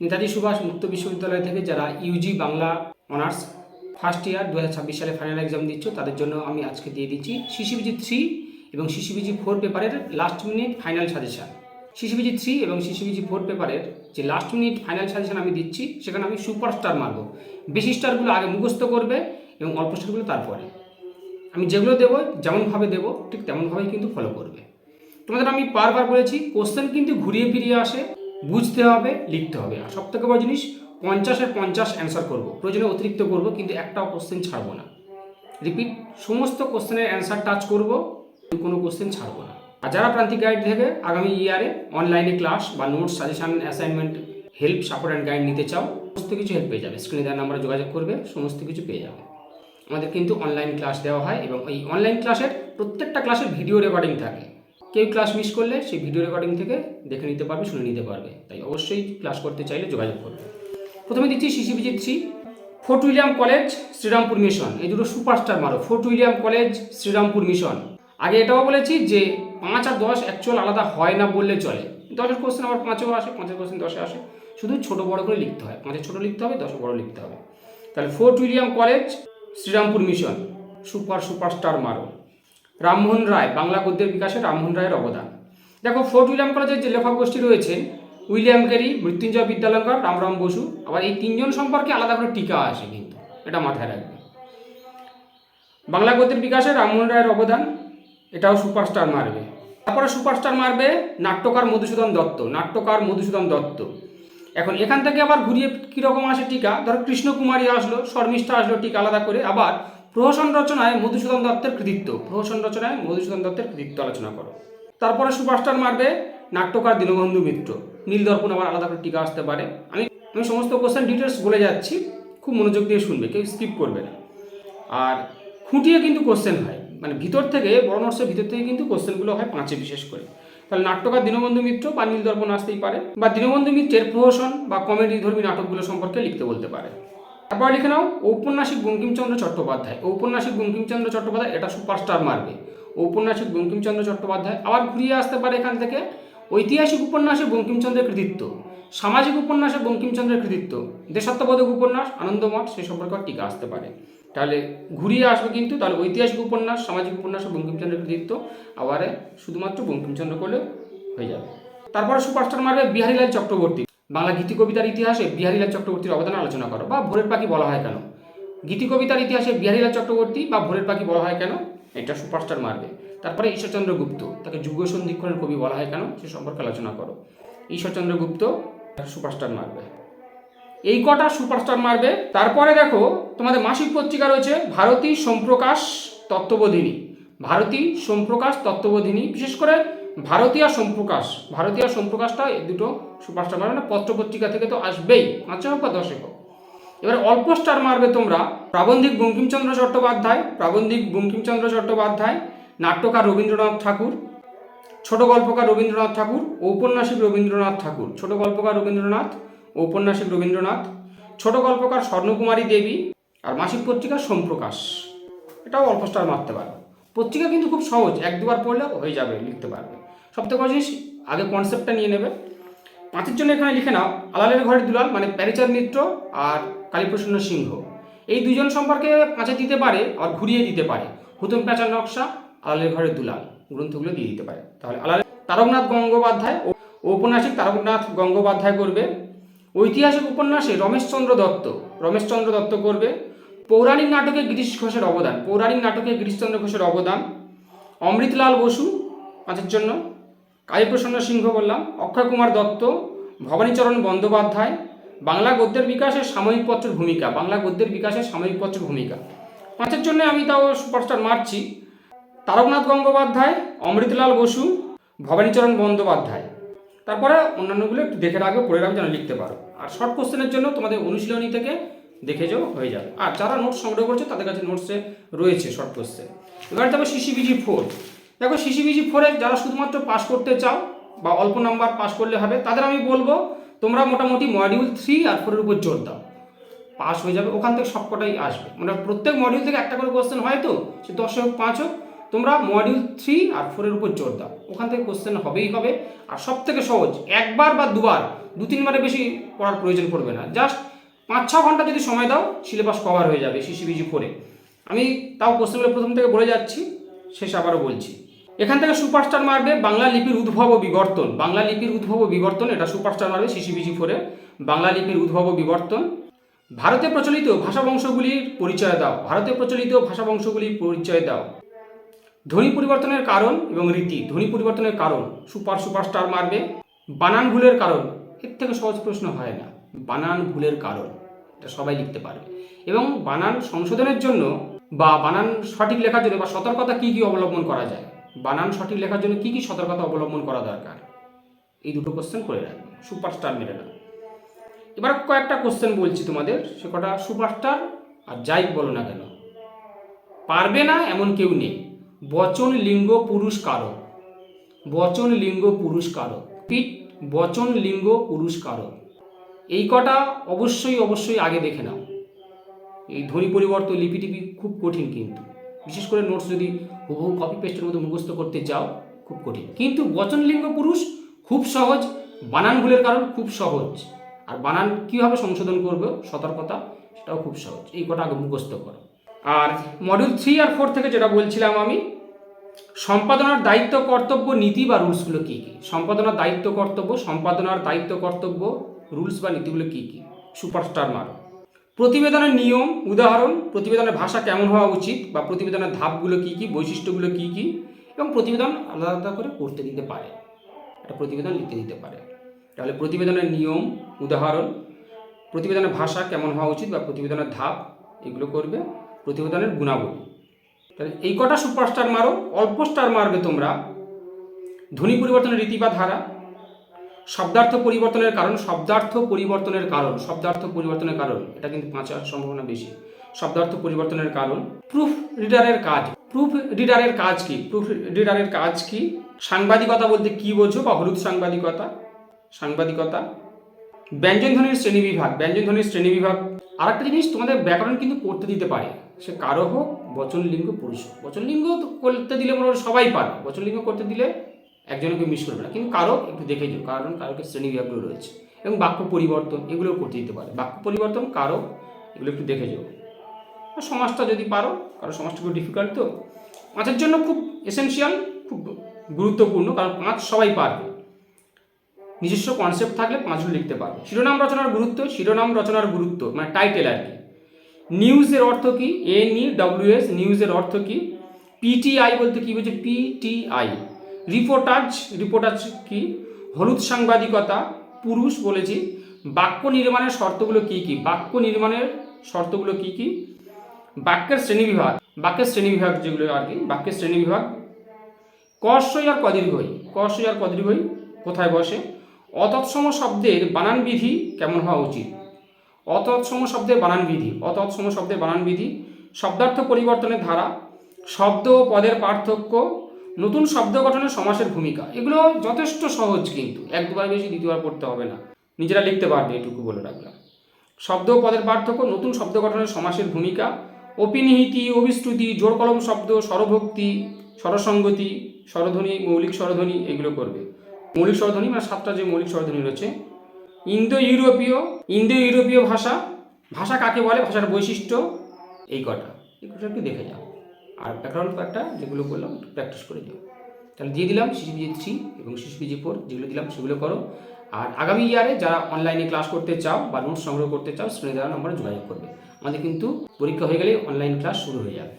নেতাজি সুভাষ মুক্ত বিশ্ববিদ্যালয় থেকে যারা UG Bangla honours first year 2026 সালে ফাইনাল এক্সাম দিচ্ছ তাদের জন্য আমি আজকে দিয়ে দিচ্ছি সিসিবিজি 3 এবং সিসিবিজি 4 পেপারের last minute final suggestion. CCBG 3 এবং সিসিবিজি 4 পেপারের যে লাস্ট মিনিট ফাইনাল সাজেশন আমি দিচ্ছি সেখানে আমি সুপারস্টার মারবো। বেশি স্টারগুলো আগে মুখস্থ করবে এবং অল্প স্টারগুলো তারপরে। আমি যেগুলো দেবো যেমনভাবে দেবো ঠিক তেমনভাবেই কিন্তু ফলো করবে। তোমাদের আমি বারবার বলেছি কোশ্চেন কিন্তু ঘুরিয়ে ফিরিয়ে আসে, বুঝতে হবে, লিখতে হবে। আর সব থেকে বড় জিনিস 50-এর 50 অ্যান্সার করবো, প্রয়োজনে অতিরিক্ত করবো, কিন্তু একটাও কোশ্চেন ছাড়বো না। রিপিট, সমস্ত কোশ্চেনের অ্যান্সার টাচ করবো, কোনো কোশ্চেন ছাড়বো না। আর যারা প্রান্তিক গাইড থেকে আগামী ইয়ারে অনলাইনে ক্লাস বা notes, suggestion, assignment, help, support and guide নিতে চাও, সমস্ত কিছু হেল্প পেয়ে যাবে। স্ক্রিনে দেওয়ার নাম্বারে যোগাযোগ করবে, সমস্ত কিছু পেয়ে যাবে। আমাদের কিন্তু অনলাইন ক্লাস দেওয়া হয় এবং এই অনলাইন ক্লাসের প্রত্যেকটা ক্লাসের ভিডিও রেকর্ডিং থাকে। কেউ ক্লাস মিস করলে সেই ভিডিও রেকর্ডিং থেকে দেখে নিতে পারবে, শুনে নিতে পারবে। তাই অবশ্যই ক্লাস করতে চাইলে যোগাযোগ করবে। প্রথমে দিচ্ছি CCBG 3, Fort William college, Shrirampur mission. এই দুটো সুপারস্টার মারো, Fort William college, Shrirampur mission. আগে এটাও বলেছি যে 5 আর 10 অ্যাকচুয়াল আলাদা হয় না বললে চলে। 10-এর কোশ্চেন আবার 5-এও আসে, 5-এর কোশ্চেন 10-এ আসে, শুধু ছোট বড় করে লিখতে হয়। 5-এ ছোট লিখতে হবে, 10-এ বড় লিখতে হবে। তাহলে Fort William college, Shrirampur mission superstar মারো। রামমোহন রায়, বাংলা গদ্যের বিকাশে রামমোহন রায়ের অবদান। দেখো, ফোর্ট উইলিয়াম কলেজের যে লেখক গোষ্ঠী রয়েছেন, উইলিয়াম ক্যারি, মৃত্যুঞ্জয় বিদ্যালঙ্কর, রামরাম বসু। আবার এই তিনজন সম্পর্কে আলাদা করে টিকা আসে, কিন্তু এটা মাথায় রাখবে। বাংলা গদ্যের বিকাশে রামমোহন রায়ের অবদান, এটাও সুপারস্টার মারবে। তারপরে সুপারস্টার মারবে নাট্যকার মধুসূদন দত্ত, নাট্যকার মধুসূদন দত্ত। এখন এখান থেকে আবার ঘুরিয়ে কীরকম আসে টিকা, ধরো কৃষ্ণকুমারী আসলো, শর্মিষ্ঠা আসলো, টিকা আলাদা করে। আবার প্রহসন রচনায় মধুসূদন দত্তের কৃতিত্ব, প্রহসন রচনায় মধুসূদন দত্তের কৃতিত্ব আলোচনা করো। তারপরে সুপারস্টার মারবে নাট্যকার দীনবন্ধু মিত্র, নীলদর্পণ আবার আলাদা করে টিকা আসতে পারে। আমি সমস্ত কোশ্চেন ডিটেলস বলে যাচ্ছি, খুব মনোযোগ দিয়ে শুনবে, কেউ স্কিপ করবে না। আর খুঁটিয়ে কিন্তু কোশ্চেন হয়, মানে ভিতর থেকে, বড় নোটসের ভিতর থেকে কিন্তু কোশ্চেনগুলো হয় 5-এ বিশেষ করে। তাহলে নাট্যকার দীনবন্ধু মিত্র বা নীলদর্পণ আসতেই পারে, বা দীনবন্ধু মিত্রের প্রহসন বা কমেডি ধর্মী নাটকগুলো সম্পর্কে লিখতে বলতে পারে। তারপর লিখে নাও ঔপন্যাসিক বঙ্কিমচন্দ্র চট্টোপাধ্যায়, ঔপন্যাসিক বঙ্কিমচন্দ্র চট্টোপাধ্যায়, এটা সুপারস্টার মারবে। ঔপন্যাসিক বঙ্কিমচন্দ্র চট্টোপাধ্যায়। আবার ঘুরিয়ে আসতে পারে এখান থেকে ঐতিহাসিক উপন্যাসে বঙ্কিমচন্দ্রের কৃতিত্ব, সামাজিক উপন্যাসে বঙ্কিমচন্দ্রের কৃতিত্ব, দেশাত্মবোধক উপন্যাস, আনন্দমঠ, সে সম্পর্কে টিকা আসতে পারে। তাহলে ঘুরিয়ে আসবে কিন্তু, তাহলে ঐতিহাসিক উপন্যাস, সামাজিক উপন্যাসে বঙ্কিমচন্দ্রের কৃতিত্ব, আবার শুধুমাত্র বঙ্কিমচন্দ্র করলে হয়ে যাবে। তারপরে সুপারস্টার মারবে বিহারীলাল চক্রবর্তী, বাংলা গীতি কবিতার ইতিহাসে বিহারীলাল চক্রবর্তীর অবদান আলোচনা করো, বা ভোরের পাখি বলা হয় কেন। গীতি কবিতার ইতিহাসে বিহারীলাল চক্রবর্তী বা ভোরের পাখি বলা হয় কেন, এটা সুপারস্টার মারবে। তারপরে ঈশ্বরচন্দ্র গুপ্ত, তাকে যুগ সন্ধিক্ষণের কবি বলা হয় কেন, সে সম্পর্কে আলোচনা করো। ঈশ্বরচন্দ্র গুপ্ত সুপারস্টার মারবে। এই কটা সুপারস্টার মারবে। তারপরে দেখো, তোমাদের মাসিক পত্রিকা রয়েছে ভারতী সোমপ্রকাশ তত্ত্ববোধিনী, ভারতী সোমপ্রকাশ তত্ত্ববোধিনী, বিশেষ করে ভারতী আর সোমপ্রকাশ, ভারতী আর সোমপ্রকাশটা এই দুটো সুপারস্টার মারবে। না, পত্রপত্রিকা থেকে তো আসবেই, 5-এ হোক বা 10-এ হোক। এবার অল্প স্টার মারবে তোমরা প্রাবন্ধিক বঙ্কিমচন্দ্র চট্টোপাধ্যায়, প্রাবন্ধিক বঙ্কিমচন্দ্র চট্টোপাধ্যায়, নাট্যকার রবীন্দ্রনাথ ঠাকুর, ছোট গল্পকার রবীন্দ্রনাথ ঠাকুর, ঔপন্যাসিক রবীন্দ্রনাথ ঠাকুর, ছোট গল্পকার রবীন্দ্রনাথ, ঔপন্যাসিক রবীন্দ্রনাথ, ছোট গল্পকার স্বর্ণকুমারী দেবী, আর মাসিক পত্রিকা সোমপ্রকাশ, এটাও অল্প স্টার মারতে পারো। পত্রিকা কিন্তু খুব সহজ, 1-2বার পড়লে হয়ে যাবে, লিখতে পারবে। সবথেকে বড় জিনিস, আগে কনসেপ্টটা নিয়ে নেবে। 5-এর জন্য এখানে লিখে নাও আলালের ঘরের দুলাল, মানে প্যারিচাঁদ মিত্র আর কালীপ্রসন্ন সিংহ। এই দুজন সম্পর্কে 5-এ দিতে পারে, আর ঘুরিয়ে দিতে পারে। হুতুম প্যাঁচার নকশা, আলালের ঘরের দুলাল গ্রন্থগুলো দিয়ে দিতে পারে। তাহলে আলালের তারকনাথ গঙ্গোপাধ্যায়, ঔপন্যাসিক তারকনাথ গঙ্গোপাধ্যায় করবে। ঐতিহাসিক উপন্যাসে রমেশচন্দ্র দত্ত, রমেশচন্দ্র দত্ত করবে। পৌরাণিক নাটকে গিরিশ ঘোষের অবদান, পৌরাণিক নাটকে গিরিশচন্দ্র ঘোষের অবদান। অমৃতলাল বসু 5-এর জন্য। কালীপ্রসন্ন সিংহ বললাম। অক্ষয় কুমার দত্ত, ভবানীচরণ বন্দ্যোপাধ্যায়, বাংলা গদ্যের বিকাশে সাময়িক পত্রের ভূমিকা, বাংলা গদ্যের বিকাশে সাময়িক পত্রের ভূমিকা। 5-এর জন্য আমি তাও সুপারস্টার মারছি তারকনাথ গঙ্গোপাধ্যায়, অমৃতলাল বসু, ভবানীচরণ বন্দ্যোপাধ্যায়। তারপরে অন্যান্যগুলো একটু দেখে রাখবে, পড়ে রাখবে, যেন লিখতে পারো। আর শর্ট কোশ্চেনের জন্য তোমাদের অনুশীলনী থেকে দেখে যাও, হয়ে যাবে। আর যারা নোটস সংগ্রহ করছে তাদের কাছে নোটসে রয়েছে শর্ট কোশ্চেন। এবার যাবে সিসিবিজি 4। দেখো, সিসিবিজি 4-এ যারা শুধুমাত্র পাস করতে চাও বা অল্প নাম্বার পাস করলে হবে, তাদের আমি বলবো তোমরা মোটামুটি মডিউল 3 আর 4-এর উপর জোর দাও, পাস হয়ে যাবে। ওখান থেকে সবকটাই আসবে, মানে প্রত্যেক মডিউল থেকে একটা করে কোশ্চেন হয়, তো সে 10 হোক 5 হোক, তোমরা মডিউল 3 আর 4 এর উপর জোর দাও, ওখান থেকে কোশ্চেন হবেই হবে। আর সব থেকে সহজ, একবার বা দুবার, 2-3বারের বেশি পড়ার প্রয়োজন পড়বে না, জাস্ট 5-6 ঘন্টা যদি সময় দাও সিলেবাস কভার হয়ে যাবে সিসিবিজি 4-এ। আমি তাও কোশ্চেনগুলো প্রথম থেকে বলে যাচ্ছি, শেষ আবারও বলছি। এখান থেকে সুপারস্টার মারবে বাংলা লিপির উদ্ভব ও বিবর্তন। বাংলা লিপির উদ্ভব ও বিবর্তন, এটা সুপারস্টার মারবে সিসিবিজি 4-এ। বাংলা লিপির উদ্ভব ও বিবর্তন। ভারতে প্রচলিত ভাষা বংশগুলির পরিচয় দাও। ভারতে প্রচলিত ভাষা বংশগুলির পরিচয় দাও। ধ্বনি পরিবর্তনের কারণ এবং রীতি। ধ্বনি পরিবর্তনের কারণ সুপারস্টার মারবে। বানান ভুলের কারণ, এর থেকে সহজ প্রশ্ন হয় না। বানান ভুলের কারণ, এটা সবাই লিখতে পারবে। এবং বানান সংশোধনের জন্য বা বানান সঠিক লেখার জন্য বা সতর্কতা কী কী অবলম্বন করা যায়, বানান সঠিক লেখার জন্য কী কী সতর্কতা অবলম্বন করা দরকার, এই দুটো কোশ্চেন করে রাখবে, সুপারস্টার মেরে না। এবার কয়েকটা কোশ্চেন বলছি তোমাদের, সে কটা সুপারস্টার আর যাই বলো না কেন পারবে না এমন কেউ নেই। বচন লিঙ্গ পুরুষ কারক। বচন লিঙ্গ পুরুষ কারক, পিট বচন লিঙ্গ পুরুষ কারক, এই কটা অবশ্যই আগে দেখে নাও। এই ধ্বনি পরিবর্তন লিপিটিপি খুব কঠিন, কিন্তু বিশেষ করে নোটস যদি হুবহু কপি পেস্টের মতো মুখস্থ করতে যাও খুব কঠিন। কিন্তু বচন লিঙ্গ পুরুষ খুব সহজ, বানান ভুলের কারণ খুব সহজ, আর বানান কীভাবে সংশোধন করবে সতর্কতা সেটাও খুব সহজ। এই কটা আগে মুখস্থ করো। আর মডিউল 3 আর 4 থেকে যেটা বলছিলাম আমি, সম্পাদনার দায়িত্ব কর্তব্য নীতি বা রুলসগুলো কী কী। সম্পাদনার দায়িত্ব কর্তব্য রুলস বা নীতিগুলো কী কী, সুপারস্টার মারো। প্রতিবেদনের নিয়ম, উদাহরণ, প্রতিবেদনের ভাষা কেমন হওয়া উচিত বা প্রতিবেদনের ধাপগুলো কী কী, বৈশিষ্ট্যগুলো কী কী, এবং প্রতিবেদন আলাদা আলাদা করে করতে দিতে পারে, একটা প্রতিবেদন লিখতে দিতে পারে। তাহলে প্রতিবেদনের নিয়ম, উদাহরণ, প্রতিবেদনের ভাষা কেমন হওয়া উচিত বা প্রতিবেদনের ধাপ, এগুলো করবে। প্রতিবেদনের গুণাবলী, তাহলে এই কটা সুপারস্টার মারো। অল্প স্টার মারবে তোমরা ধ্বনি পরিবর্তনের রীতি বা ধারা, শব্দার্থ পরিবর্তনের কারণ। এটা কিন্তু 5 হওয়ার সম্ভাবনা বেশি। শব্দার্থ পরিবর্তনের কারণ। প্রুফ রিডারের কাজ কি। সাংবাদিকতা বলতে কি বোঝো বা হলুদ সাংবাদিকতা। ব্যঞ্জনধ্বনির শ্রেণীবিভাগ। আরেকটা জিনিস, তোমাদের ব্যাকরণ কিন্তু করতে দিতে পারে, সে কারো হোক, বচন লিঙ্গ পুরুষ। বচন লিঙ্গ করতে দিলে মনে হয় সবাই পারে, বচন লিঙ্গ করতে দিলে একজনকে মিস করবে না, কিন্তু কারো একটু দেখে যাও, কারণ কারোকে শ্রেণীবিভাগগুলো রয়েছে। এবং বাক্য পরিবর্তন, এগুলোও করতে দিতে পারে। বাক্য পরিবর্তন, কারো, এগুলো একটু দেখে যাও। সমাজটা যদি পারো, কারণ সমাজটা খুব ডিফিকাল্ট, তো 5-এর জন্য খুব এসেনশিয়াল, খুব গুরুত্বপূর্ণ, কারণ 5 সবাই পারবে। নিজস্ব কনসেপ্ট থাকলে 5গুলো লিখতে পারবে। শিরোনাম রচনার গুরুত্ব মানে টাইটেল আর কি। নিউজের অর্থ কি, NEWS, নিউজের অর্থ কি। PTI বলতে কি বোঝো, PTI। রিপোর্টাজ কি। হলুদ সাংবাদিকতা, পুরুষ বলেছি। বাক্য নির্মাণের শর্তগুলো কি কি, বাক্যের শ্রেণীবিভাগ যেগুলো আর কি, বাক্যের শ্রেণীবিভাগ। কস্বই আর কদীর্ঘই কোথায় বসে। অতৎসম শব্দের বানান বিধি কেমন হওয়া উচিত। অতৎসম শব্দের বানান বিধি। শব্দার্থ পরিবর্তনের ধারা। শব্দ ও পদের পার্থক্য। নতুন শব্দ গঠনের সমাসের ভূমিকা। এগুলো যথেষ্ট সহজ, কিন্তু 1-2বার বেশি 2বার পড়তে হবে না, নিজেরা লিখতে পারবে, এটুকু বলে রাখলাম। শব্দ ও পদের পার্থক্য, নতুন শব্দ গঠনের সমাসের ভূমিকা। অপিনিহিতি, অভিশ্রুতি, জোর কলম শব্দ, স্বরভক্তি, স্বরসঙ্গতি, স্বরধ্বনি, মৌলিক স্বরধ্বনি, এগুলো করবে। মৌলিক স্বরধ্বনি মানে 7টা যে মৌলিক স্বরধ্বনি রয়েছে। ইন্দো ইউরোপীয় ভাষা কাকে বলে, ভাষার বৈশিষ্ট্য, এই কটা একটু দেখে যাও। আর ব্যাকরণ কয়েকটা যেগুলো বললাম একটু প্র্যাকটিস করে যাও। তাহলে দিয়ে দিলাম সিসিপিজি 3 এবং সিসিপিজি 4, যেগুলো দিলাম সেগুলো করো। আর আগামী ইয়ারে যারা অনলাইনে ক্লাস করতে চাও বা নোটস সংগ্রহ করতে চাও, স্ক্রিনে দেওয়া নম্বরে যোগাযোগ করবে। আমাদের কিন্তু পরীক্ষা হয়ে গেলে অনলাইন ক্লাস শুরু হয়ে যাবে।